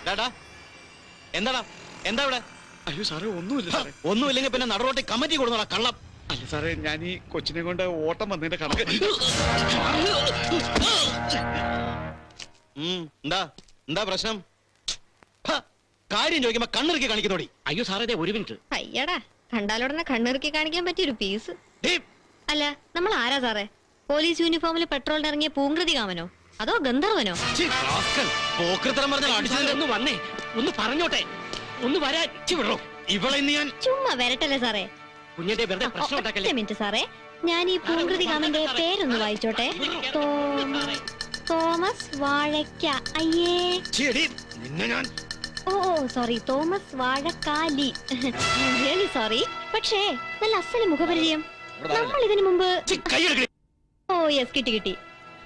എന്താടാ എന്താ ഇവിടെ? അയ്യോ സാറേ ഒന്നുമില്ല സാറേ. ഒന്നുമില്ലെങ്കിൽ പിന്നെ നടുറോട്ടി കമ്മിറ്റി കൊടുന്നോളാ കള്ളം. അല്ല സാറേ ഞാൻ ഈ കൊച്ചിനെ കൊണ്ട് ഓട്ടം വന്നതിന്റെ കണക്ക്. എന്താ എന്താ പ്രശ്നം? കാര്യം ചോദിക്കുമ്പോ കണ്ണിറുക്കി കാണിക്കുന്നോടി. അയ്യോ സാറേ ഒരു മിനിറ്റ്. അയ്യടാ കണ്ടാലോടനെ കണ്ണിറുക്കി കാണിക്കാൻ പറ്റിയൊരു പീസ്. അല്ല നമ്മൾ ആരാ സാറേ? പോലീസ് യൂണിഫോമിൽ പെട്രോളിന് ഇറങ്ങിയ പൂങ്കൃതി കാമനോ അതോ ഗന്ധർവനോ? ഒന്ന് വന്നേ, ഒന്ന് പറഞ്ഞോട്ടെ, ഒന്ന് വരാൻ വിടോ. ഇവളെ ഞാൻ ചുമ്മാ വരട്ടല്ലേ സാറേ. കുഞ്ഞിന്റെ വെറുതെ പ്രശ്നം ഉണ്ടാക്കല്ലേ. മിനിറ്റ് സാറേ, ഞാൻ ഈ പൂങ്കൃതി കാമന്റെ പേരൊന്ന് വായിച്ചോട്ടെ. തോമസ് വാഴക്ക. അയ്യേ ഓ സോറി, തോമസ് വാഴക്കാലി. സോറി. പക്ഷേ നല്ല അസല് മുഖപരിചയം. നമ്മൾ ഇതിനു മുമ്പ് ഓ യെസ് കിട്ടി.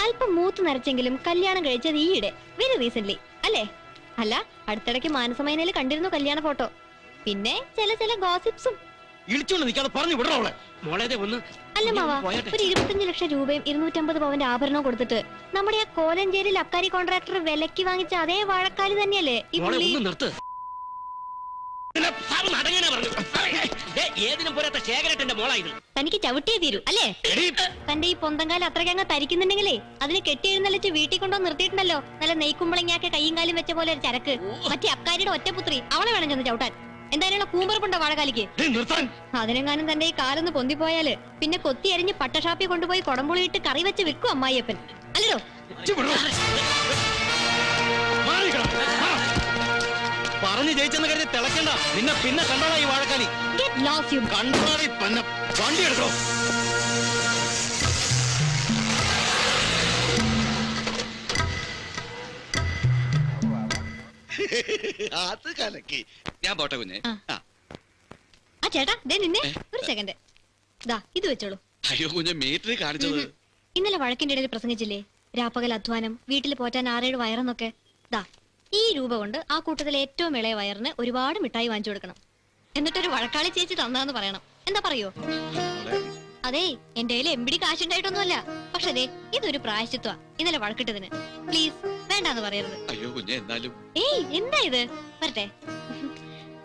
അല്പം മൂത്ത് നരച്ചെങ്കിലും കല്യാണം കഴിച്ചത് ഈയിടെ, വെരി റീസെന്റ് അല്ലേ? അല്ല, അടുത്തിടയ്ക്ക് മാനസമൈനയിൽ കണ്ടിരുന്നു കല്യാണ ഫോട്ടോ. പിന്നെ ചില ഗോസിപ്സും. അല്ല മാവാ, ഒരു 25 ലക്ഷം രൂപയും 250 പവന്റെ ആഭരണവും കൊടുത്തിട്ട് നമ്മുടെ ആ കോലഞ്ചേരിയിൽ അബ്കാരി കോൺട്രാക്ടർ വിലക്ക് വാങ്ങിച്ച അതേ വാഴക്കാലി തന്നെയല്ലേ ഈ പുള്ളി? തനിക്ക് ചവിട്ടിയേ തീരൂ അല്ലേ? തന്റെ ഈ പൊന്തങ്കാലം അത്രയ്ക്കങ്ങ് തരിക്കുന്നുണ്ടെങ്കിലേ അതിന് കെട്ടിയെഴുന്നള്ളിച്ച് വീട്ടിൽ കൊണ്ടോ നിർത്തിയിട്ടുണ്ടല്ലോ നല്ല നെയ്ക്കുമ്പളങ്ങാക്കെ കയ്യും കാലും വെച്ച പോലെ ഒരു ചരക്ക്. മറ്റേ അബ്കാരിയുടെ ഒറ്റപുത്രി, അവളെ വേണം ചെന്ന് ചവിട്ടാൻ. എന്തായാലും കൂമ്പറപ്പുണ്ടോ വാഴക്കാലിക്ക്? അതിനെങ്ങാനും തന്റെ ഈ കാലൊന്ന് പൊന്തിപ്പോയാല് പിന്നെ കൊത്തി അരിഞ്ഞ് പട്ടഷാപ്പിൽ കൊണ്ടുപോയി കൊടമ്പുളിയിട്ട് കറി വെച്ച് വിൽക്കും അമ്മായിയപ്പൻ, അല്ലല്ലോ? പറഞ്ഞു ജയിച്ചെന്ന് കരുതി തിളക്കണ്ട. നിന്നെ പിന്നെ കണ്ടോളാ ഈ വാഴക്കാലി. കണ്ടോളാ പിന്നെ വണ്ടി എടുക്കോ. അത് കലക്കി. ഞാൻ പോട്ടെ കുഞ്ഞെ. ആ ചേട്ടാ നിന്നെ ഒരു സെക്കൻഡ്, ഇത് വെച്ചോളൂ. അയ്യോ കുഞ്ഞെ, മീറ്റർ കാണിച്ചത്. ഇന്നലെ വഴക്കിന്റെ ഇടയിൽ പ്രസംഗിച്ചില്ലേ, രാപ്പകൽ അധ്വാനം, വീട്ടിൽ പോറ്റാൻ 6-7 വയറെന്നൊക്കെ. ഈ രൂപ കൊണ്ട് ആ കൂട്ടത്തിലെ ഏറ്റവും ഇളയ വയറിന് ഒരുപാട് മിഠായി വാങ്ങിച്ചു കൊടുക്കണം. എന്നിട്ടൊരു വഴക്കാളി ചേച്ചി തന്നാന്ന് പറയണം. എന്താ പറയോ? അതെ, എന്റെ കയ്യിൽ എമ്പിടി കാശുണ്ടായിട്ടൊന്നുമല്ല. പക്ഷേ ഇതൊരു പ്രായശ്ചിത്വ. ഇന്നലെ വഴക്കിട്ടതിന് പ്ലീസ് വേണ്ടാന്ന് പറയരുത്. അയ്യോ കുഞ്ഞെ, എന്നാലും ഏയ് എന്താ ഇത്? വരട്ടെ.